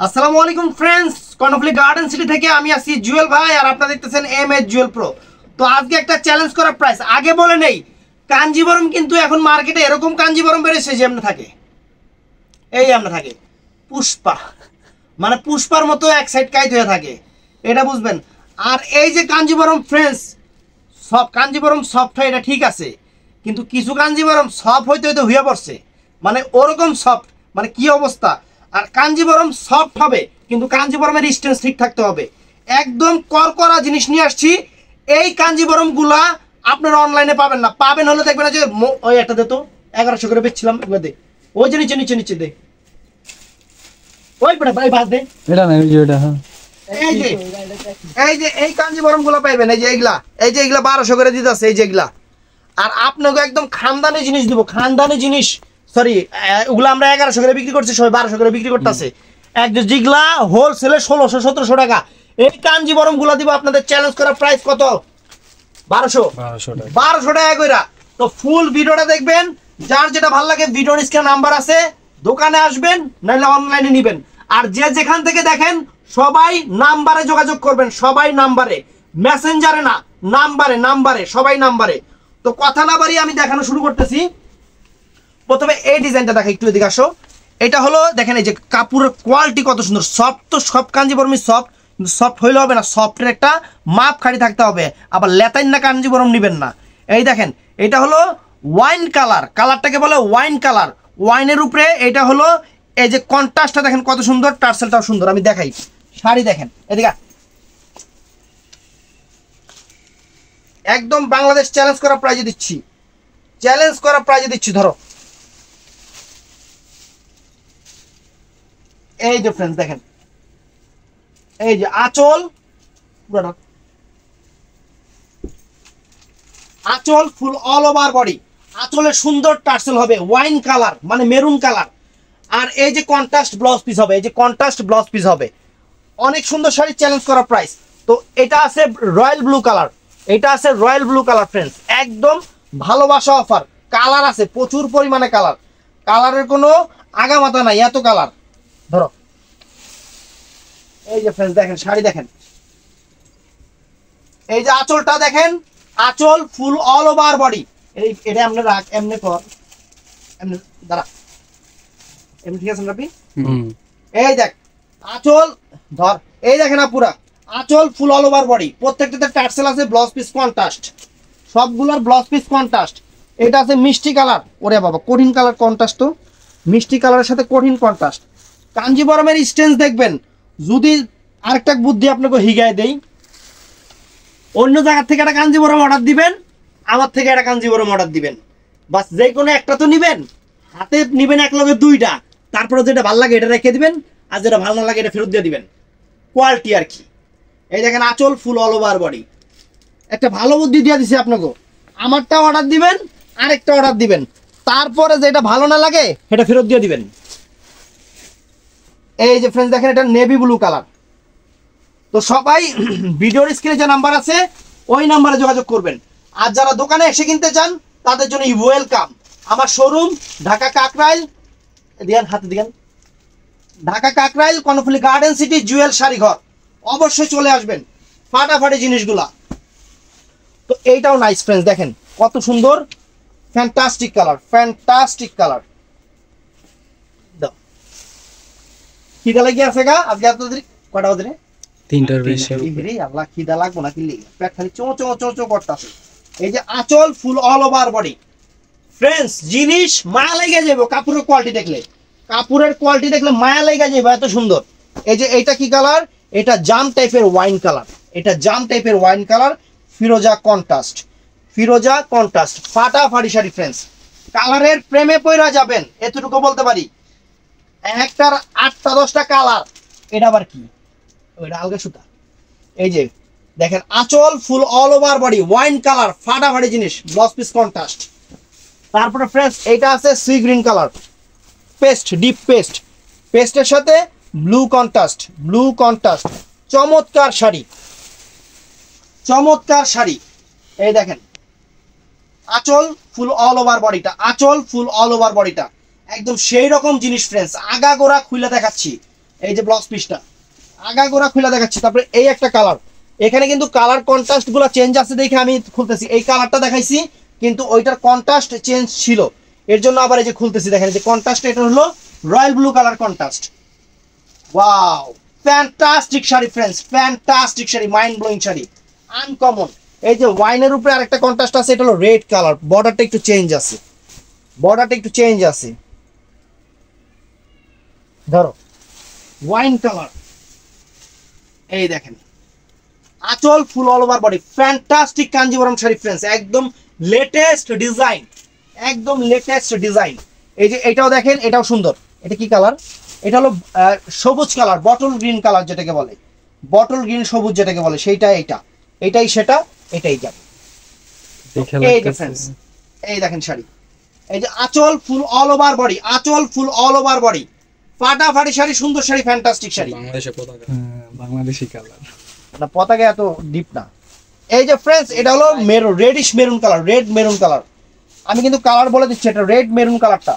আসসালামু আলাইকুম friends, Karnaphuli garden city থেকে আমি আছি জুয়েল ভাই, আর আপনারা দেখতেছেন এমএস জুয়েল প্রো। তো আজকে একটা চ্যালেঞ্জ করা প্রাইস আগে বলে নেই, কাঞ্জিবরম কিন্তু এখন মার্কেটে এরকম কাঞ্জিবরম বেড়েছে যে এমনি থাকে, এই আমরা থাকে পুষ্পা, মানে পুষ্পার মতো এক সাইড কাইট হয়ে থাকে, এটা বুঝবেন। আর এই যে কাঞ্জিবরম ফ্রেন্ডস, সব কাঞ্জিবরম সফট হয় এটা ঠিক আছে, কিন্তু কিছু কাঞ্জিবরম সফট হইতে হইতে হইয়া পড়ছে, মানে ওরকম সফট, মানে কি অবস্থা। আর কাঞ্জিবরম সফট হবে কিন্তু কাঞ্জিবরমের স্ট্রেন্থ ঠিক থাকতে হবে। একদম করকরা জিনিস নিয়ে আসছি। এই কাঞ্জিবরম গুলা আপনারা অনলাইনে পাবেন না, পাবেন হলে দেখবেন যে ওই একটা দে তো 1100 করে বেচছিলাম, এগুলো দে, ওই যে নিচে নিচে নিচে দে, ওই পড়ে ভাই বাদ দে, এটা না ওই যে এটা। হ্যাঁ, এই কাঞ্জিবরম গুলা পাইবেন, এই যে এইগুলা, এই যে এগুলা 1200 করে দিতেছে, এই যে এগুলা। আর আপনাকে একদম খানদানি জিনিস দিব, খানদানি জিনিস, সরি ওগুলো আমরা 1100 করে বিক্রি করছি, সবাই 1200 করে বিক্রি করতেছে। এক যেগুলা হোলসেলে 1600-1700 টাকা। এই কাঞ্জিবরম গুলা দিব আপনাদের চ্যালেঞ্জ করা প্রাইস কত? 1200 টাকা কইরা। তো ফুল ভিডিওটা দেখবেন, যার যেটা ভালো লাগে ভিডিওর স্ক্রিনে নাম্বার আছে, দোকানে আসবেন নাহলে অনলাইনে নেবেন। আর যে যেখান থেকে দেখেন সবাই নাম্বারে যোগাযোগ করবেন, সবাই নাম্বারে, মেসেঞ্জারে না, নাম্বারে, নাম্বারে, সবাই নাম্বারে। তো কথা না বাড়িয়ে আমি দেখানো শুরু করতেছি। প্রথমে এই ডিজাইনটা দেখা, একটু এদিকে আসো। এটা হলো দেখেন এই যে কাপড়ের কোয়ালিটি কত সুন্দর, সফট। তো সব কাঞ্জিবরমই সফট, কিন্তু সফট হইলে হবে না, সফটের একটা মাপ খাড়ি থাকতে হবে। আবার লেতাইন না কাঞ্জিবরম নেবেন না। এই দেখেন এটা হলো ওয়াইন কালার, কালারটাকে বলে ওয়াইন কালার। ওয়াইনের উপরে এটা হলো এই যে কন্ট্রাস্টটা দেখেন কত সুন্দর, টার্সেলটাও সুন্দর। আমি দেখাই শাড়ি, দেখেন এদিকে, একদম বাংলাদেশ চ্যালেঞ্জ করা প্রাইজে দিচ্ছি, চ্যালেঞ্জ করা প্রাইজে দিচ্ছি। ধরো এই যে ফ্রেন্ডস দেখেন, এই যে আঁচল, পুরোটা আঁচল ফুল অল ওভার বডি, আঁচলের সুন্দর টার্সেল হবে ওয়াইন কালার, মানে মেরুন কালার। আর এই যে কন্ট্রাস্ট ব্লাউজ পিস হবে, এই যে কন্ট্রাস্ট ব্লাউজ পিস হবে, অনেক সুন্দর শাড়ি, চ্যালেঞ্জ করা প্রাইস। তো এটা আছে রয়্যাল ব্লু কালার, এটা আছে রয়্যাল ব্লু কালার ফ্রেন্ডস, একদম ভালোবাসা অফার। কালার আছে প্রচুর পরিমাণে, কালার, কালারের কোনো আগামাতা নাই, এত কালার। ধরো এই যে ফ্রেন্ডস দেখেন শাড়ি, দেখেন এই যে আঁচলটা দেখেন, আঁচল ফুল অল ওভার বডি। এটা এমনি রাখ, এমনি কর, এমনি দাঁড়া, এমনি ঠিক আছে রাবি। এই দেখ আঁচল, ধর, এই দেখেন না পুরা আঁচল ফুল অল ওভার বডি, প্রত্যেকটাতে টার্সেল আছে, ব্লাউজ পিস কন্ট্রাস্ট, সবগুলোর ব্লাউজ পিস কন্ট্রাস্ট। এটা আছে মিষ্টি কালার, ওরে বাবা কঠিন কালার কন্ট্রাস্ট, তো মিষ্টি কালারের সাথে কঠিন কন্ট্রাস্ট। কাঞ্জিবরমের স্টেন্স দেখবেন, যদি আরেকটা বুদ্ধি আপনাকে হিগায় দেই, অন্য জায়গার থেকে একটা কাঞ্জিবরম অর্ডার দিবেন, আমার থেকে একটা কাঞ্জিবরম অর্ডার দিবেন, বাস যে কোনো একটা তো নিবেন, হাতে নিবেন এক লগে দুইটা, তারপরে যেটা ভালো লাগে এটা রেখে দিবেন, আর যেটা ভালো না লাগে এটা ফেরত দিয়ে দিবেন, কোয়ালিটি আর কি। এই দেখেন আঁচল ফুল অল ওভার বডি, একটা ভালো বুদ্ধি দিয়ে দিছি আপনাকে, আমারটা অর্ডার দিবেন, আরেকটা অর্ডার দিবেন, তারপরে যেটা ভালো না লাগে সেটা ফেরত দিয়ে দিবেন। এই যে ফ্রেন্ডস দেখেন এটা নেভি ব্লু কালার। তো সবাই ভিডিওর স্ক্রিনে যে নাম্বার আছে ওই নাম্বারে যোগাযোগ করবেন। আর যারা দোকানে এসে কিনতে চান তাদের জন্য ওয়েলকাম। আমার শোরুম ঢাকা কাকরাইল, দিয়ান হাতে দিয়ান, ঢাকা কাকরাইল কর্ণফুলী গার্ডেন সিটি জুয়েল শাড়ি ঘর, অবশ্যই চলে আসবেন, ফাটাফাটি জিনিসগুলা। তো এইটাও নাইস ফ্রেন্ডস, দেখেন কত সুন্দর, ফ্যান্টাস্টিক কালার, ফ্যান্টাস্টিক কালার। দাও খিদা লাগি আছে গা আজকে এত দেরি, কটা বাজে? 3টার বেশি। আল্লাহ খিদা লাগবো না, কিনলে পেট খালি চো চো চো চো করতেছে। এই যে আঁচল full all over body friends, জিনিস মায়া লেগে যাবে, কাপড়ের কোয়ালিটি দেখলে, কাপড়ের কোয়ালিটি দেখলে মায়া লেগে যাবে, এত সুন্দর। এই যে এইটা কি কালার? এটা জাম টাইপের ওয়াইন কালার, এটা জাম টাইপের ওয়াইন কালার, ফিরোজা কন্ট্রাস্ট, ফিরোজা কন্ট্রাস্ট, ফাটাফাটি শাড়ি ফ্রেন্ডস, কালারের প্রেমে পড়া যাবেন, এতটুকু বলতে পারি। একটার 8টা 10টা কালার। এটা আবার কি? ওইটা আলগা সুতা। এই যে দেখেন আঁচল full all over body wine colour, ফাটাফাটি জিনিস, ব্লাউজ পিস কন্ট্রাস্ট। তারপরে ফ্রেন্ডস এটা আছে sea green colour, paste, deep paste, পেস্টের সাথে ব্লু কন্ট্রাস্ট, ব্লু কন্ট্রাস্ট, চমৎকার শাড়ি, চমৎকার শাড়ি। এই দেখেন আঁচল ফুল অল ওভার বডিটা, আঁচল ফুল অল ওভার বডিটা একদম সেই রকম জিনিস ফ্রেন্ডস, আগাগোড়া খুলে দেখাচ্ছি, এই যে ব্লাউজ পিসটা আগাগোড়া খুলে দেখাচ্ছি। তারপরে এই একটা কালার, এখানে কিন্তু কালার কন্ট্রাস্ট গুলো চেঞ্জ আছে দেখে আমি খুলতেছি। এই কালারটা দেখাইছি কিন্তু ওইটার কন্ট্রাস্ট চেঞ্জ ছিল, এর জন্য আবার এই যে খুলতেছি। দেখেন যে কন্ট্রাস্ট, এটা হলো royal blue colour contrast. Wow, fantastic sari friends, fantastic sari, mind blowing sari, uncommon. এই যে ওয়াইনের উপরে আরেকটা কন্ট্রাস্ট আছে, এটা হলো রেড কালার, বর্ডারটা একটু চেঞ্জ আছে, বর্ডারটা একটু চেঞ্জ আছে। ধরো ওয়াইন কালার, এই দেখেন আঁচল full all over body, fantastic Kanjeevaram sari friends, একদম লেটেস্ট ডিজাইন, একদম লেটেস্ট ডিজাইন। এই যে এটাও দেখেন, এটাও সুন্দর। এটা কি কালার? এটা হলো সবুজ কালার, বটল গ্রিন কালার যেটাকে বলে, বটল গ্রিন সবুজ যেটাকে বলে, সেইটা এইটা, এটাই সেটা, এটাই যাবে। এই যে ফ্রেন্ডস, এই দেখেন শাড়ি, এই যে আঁচল ফুল অল ওভার বডি, আঁচল ফুল অল ওভার বডি, ফাটাফাটি শাড়ি, সুন্দর শাড়ি, ফ্যান্টাস্টিক শাড়ি। বাংলাদেশে পতাকা, বাংলাদেশি কালার না, পতাকা এত ডিপ না। এই যে ফ্রেন্ডস, এটা হলো maroon, radish maroon colour, red maroon colour. আমি কিন্তু কালার বলে দিচ্ছি, এটা রেড মেরুন কালারটা।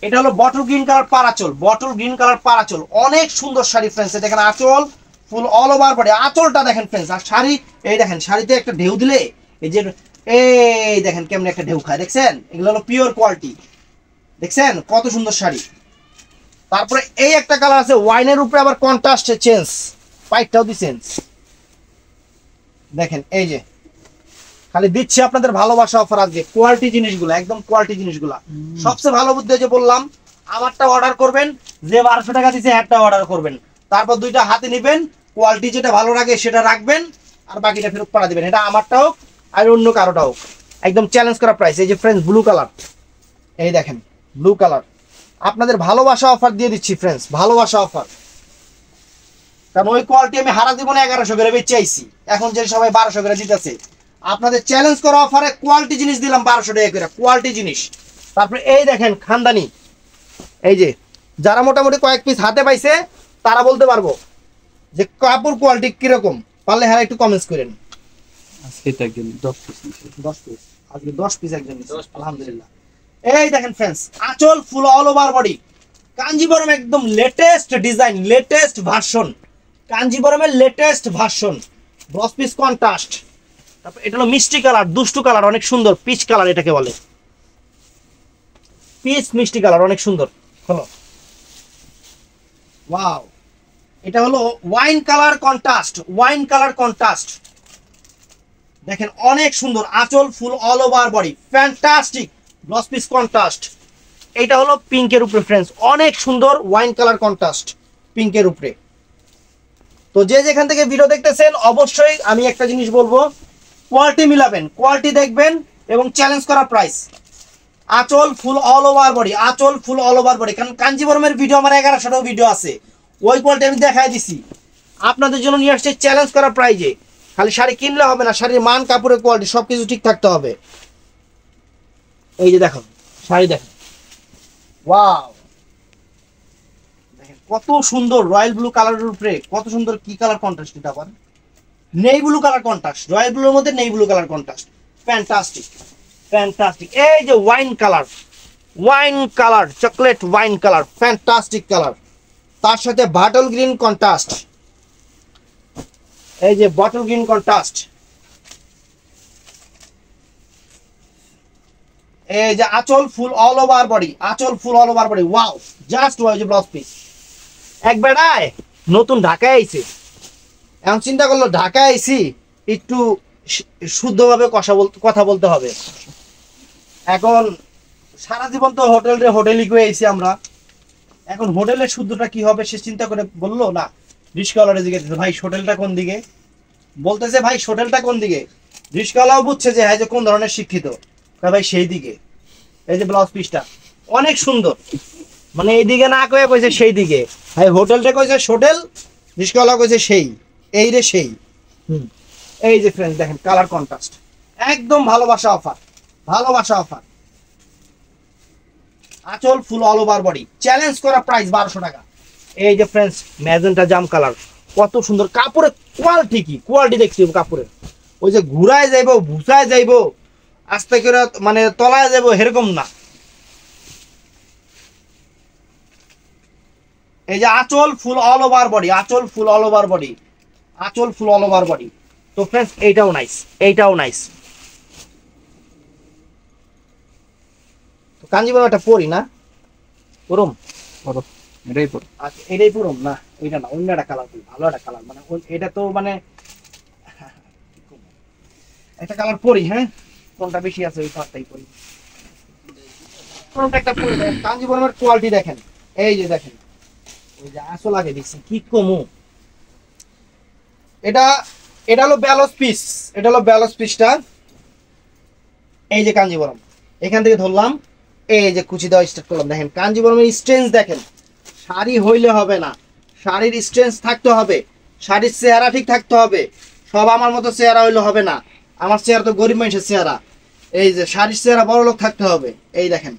এটা হলো বটল গ্রিন কালার পারাচল, বটল গ্রিন কালার পারাচল, অনেক সুন্দর শাড়ি ফ্রেন্ডস। দেখেন আঁচল ফুল অল ওভার বডি, আঁচলটা দেখেন ফ্রেন্ডস। আর শাড়ি, এই দেখেন শাড়িতে একটা ঢেউ দিলে এই যে, এই দেখেন কেমন একটা ঢেউ খায়, দেখছেন? এগুলো হলো পিওর কোয়ালিটি, দেখছেন কত সুন্দর শাড়ি। তারপরে এই একটা কালার আছে ওয়াইনের উপরে, আবার কন্ট্রাস্ট চেঞ্জ, পাইটটাও দিছেন। দেখেন এই যে খালি দিচ্ছি আপনাদের ভালোবাসা অফার আজকে, কোয়ালিটি জিনিসগুলো, একদম কোয়ালিটি জিনিসগুলো। সবচেয়ে ভালো বুদ্ধি যে বললাম, আমারটা অর্ডার করবেন, যে 1200 টাকা দিচ্ছে হ্যাটটা অর্ডার করবেন, তারপর দুইটা হাতে নেবেন, কোয়ালিটি যেটা ভালো লাগে সেটা রাখবেন, আর বাকিটা ফেরত পাঠা দিবেন। এটা আমারটা হোক আর অন্য কারোটা হোক, একদম চ্যালেঞ্জ করা প্রাইস। এই যে ফ্রেন্ডস ব্লু কালার, এই দেখেন ব্লু কালার, আপনাদের ভালোবাসা অফার দিয়ে দিচ্ছি ফ্রেন্ডস, ভালোবাসা অফার। কারণ ওই কোয়ালিটি আমি হারা জীবনে 1100 করে বেচে আইছি, এখন যে সবাই 1200 করে দিতেছে, আপনাদের চ্যালেঞ্জ করা অফারে কোয়ালিটি জিনিস দিলাম 1200 টাকা করে, কোয়ালিটি জিনিস। তারপরে এই দেখেন খানদানি, এই যে যারা মোটামুটি কয়েক পিস হাতে পাইছে তারা বলতে পারবো যে কাপড় কোয়ালিটি কিরকম, পারলে হ্যাঁ একটু কমেন্টস করেন। আজকে এটা একদম 10 পিস 10 পিস, আজকে 10 পিস একজন নিছে, আলহামদুলিল্লাহ। এই দেখেন ফ্রেন্ডস, আঁচল full all over body, Kanjivaram একদম লেটেস্ট ডিজাইন, লেটেস্ট ভার্সন, কাঞ্জিবরমের লেটেস্ট ভার্সন, 10 পিস কন্ট্রাস্ট। তারপর এটা হলো মিষ্টি কালার, দুষ্টু কালার, অনেক সুন্দর, পিচ কালার এটাকে বলে, পিচ মিষ্টি কালার, অনেক সুন্দর। হলো ওয়াও, এটা হলো wine colour contrast, wine colour contrast, দেখেন অনেক সুন্দর, আঁচল full all over body, fantastic 10 piece contrast. এটা হলো পিঙ্কের উপরে ফ্রেন্ডস, অনেক সুন্দর ওয়াইন কালার কন্ট্রাস্ট পিঙ্কের উপরে। তো যে যেখান থেকে ভিডিও দেখতেছেন, অবশ্যই আমি একটা জিনিস বলবো, কোয়ালিটি মিলাবেন, কোয়ালিটি দেখবেন এবং চ্যালেঞ্জ করা প্রাইস। আঁচল ফুল অল ওভার বডি, আঁচল ফুল অল ওভার বডি, কারণ কাঞ্জিবরমের ভিডিও আমার 1100টাও ভিডিও আছে, ওই কোয়ালিটি আমি দেখাই দিছি। আপনাদের জন্য নিয়ে আসছে চ্যালেঞ্জ করা প্রাইজে। খালি শাড়ি কিনলে হবে না, শাড়ির মান, কাপড়ের কোয়ালিটি সবকিছু ঠিক থাকতে হবে। এই যে দেখো শাড়ি, দেখেন ওয়াও, দেখেন কত সুন্দর রয়্যাল ব্লু কালারের উপরে, কত সুন্দর কি কালার কন্ট্রাস্ট, এটা আবার নেই ব্লু কালার কন্ট্রাস্ট, রয়্যাল ব্লুর মধ্যে নেই blue colour contrast, fantastic fantastic. এই যে wine colour, wine colour, chocolate wine colour, fantastic colour, তার সাথে বটল গ্রিন কন্ট্রাস্ট, এই যে বটল গ্রিন কন্ট্রাস্ট, এই যে আঁচল ফুল অল ওভার বডি, আঁচল full all over body, wow just wow. যে ব্লাউজ পিস এক বেড়ায় নতুন ঢাকায় আইছে, এখন চিন্তা করলো ঢাকায় আইছি একটু শুদ্ধভাবে কথা বলতে হবে। এখন সারা জীবন তো হোটেলই করে আইছি আমরা, এখন হোটেলের শুদ্ধটা কি হবে সে চিন্তা করে বললো না, রিস্কাওয়ালারে জিজ্ঞেস, ভাই হোটেলটা কোন দিকে, বলতেছে ভাই হোটেলটা কোন দিকে, রিস্কাওয়ালাও বুঝছে যে হ্যাঁ যে কোন ধরনের শিক্ষিত, ভাই সেই দিকে। এই যে ব্লাউজ পিসটা অনেক সুন্দর, মানে এইদিকে না কয়ে কইছে সেই দিকে, ভাই হোটেলটা কইছে হোটেল, রিস্কাওয়ালা কইছে সেই, এই রে সেই। এই যে ফ্রেন্ডস দেখেন কালার কন্ট্রাস্ট, একদম ভালোবাসা অফার, ভালোবাসা অফার। আঁচল full all over body, challenge করা প্রাইস 1200 টাকা। এই যে ফ্রেন্ডস ম্যাজেন্টা জাম কালার, কত সুন্দর, কাপড়ের কোয়ালিটি কি, কোয়ালিটি দেখছি কাপড়ের, ওই যে ঘুরায় যাইবো, ভুসায় যাইবো, আস্তে করে মানে তলায় যাবো এরকম না, এই যে আঁচল ফুল অল ওভার বডি, আঁচল ফুল অল ওভার বডি, আঁচল ফুল অল ওভার বডি। তো ফ্রেন্ডস এইটাও নাইস, এইটাও নাইস। তো কাঞ্জিবরম একটা পরি না, পুরম এটাই পড়ো। আচ্ছা এটাই পুরম না, এটা না, অন্য একটা কালার, ভালো একটা কালার, মানে এটা তো মানে একটা কালার পরি। হ্যাঁ, কোনটা বেশি আছে ওই কালারটাই পরি। কোনটা একটা পরি। কাঞ্জিবরমের কোয়ালিটি দেখেন, এই যে দেখেন, ওই যে আসল আগে দিচ্ছি কি কমু। এটা এটা হলো ব্যালোস পিস, এটা হলো ব্যালোস পিসটা। এই যে কাঞ্জিবরম, এখান থেকে ধরলাম, এই যে কুচি দেওয়া স্টার্ট করলাম। দেখেন কাঞ্জিবরমের স্ট্রেংথ দেখেন, শাড়ি হইলে হবে না, শাড়ির স্ট্রেংথ থাকতে হবে, শাড়ির চেহারা ঠিক থাকতে হবে। সব আমার মতো চেহারা হইলে হবে না, আমার চেহারা তো গরিব মানুষের চেহারা। এই যে শাড়ির চেহারা বড় লোক থাকতে হবে। এই দেখেন,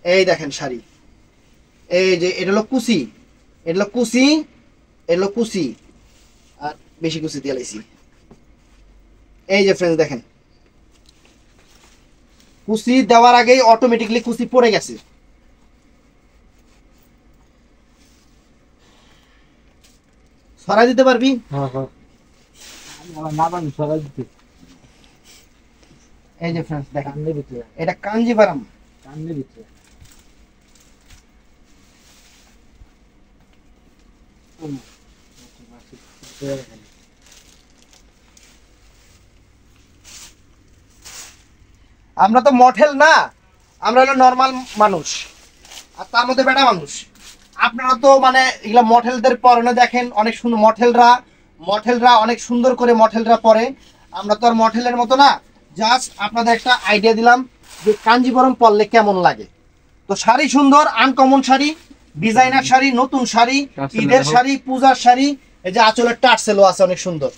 এই দেখেন শাড়ি, এই যে এটা হলো কুচি, এটা হলো কুচি, এটা হলো কুচি, আর বেশি কুচি দিয়ে লাইছি। এই যে ফ্রেন্ডস দেখেন, কুচি দেওয়ার আগেই অটোমেটিকলি কুচি পড়ে গেছে। সরাই দিতে পারবি? এই যে ফ্রেন্ডস দেখেন, এটা কাঞ্জিভারাম, আমরা তো মডেল না, আমরা হলো নর্মাল মানুষ, আর তার মধ্যে বেটা মানুষ। আপনারা তো মানে এগুলা মডেলদের পরনে দেখেন অনেক সুন্দর, মডেলরা অনেক সুন্দর করে মডেলরা পরে। আমরা তো আর মডেলের মতো না, জাস্ট আপনাদের একটা আইডিয়া দিলাম যে কাঞ্জিবরম পরলে কেমন লাগে। তো শাড়ি সুন্দর, আনকমন শাড়ি, ডিজাইনার শাড়ি, নতুন শাড়ি, ঈদের শাড়ি, পূজার শাড়ি। এই যে আঁচলের টার্সেলও আছে অনেক সুন্দর।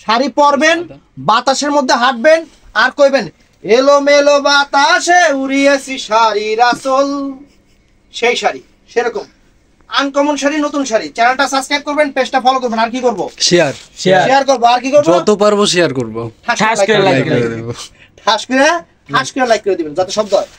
শাড়ি পরবেন, বাতাসের মধ্যে হাঁটবেন, আর কইবেন এলো মেলো বাতাসে উড়িয়েছি শাড়ির আঁচল। সেই শাড়ি, সেরকম আনকমন শাড়ি, নতুন শাড়ি। চ্যানেলটা সাবস্ক্রাইব করবেন, পেজটা ফলো করবেন, আর কি করব? শেয়ার করব, আর কি করব? যত পারবো শেয়ার করব, ঠাস করে লাইক করে দেব। ঠাস করে লাইক করে দিবেন, যাতে শব্দ হয়।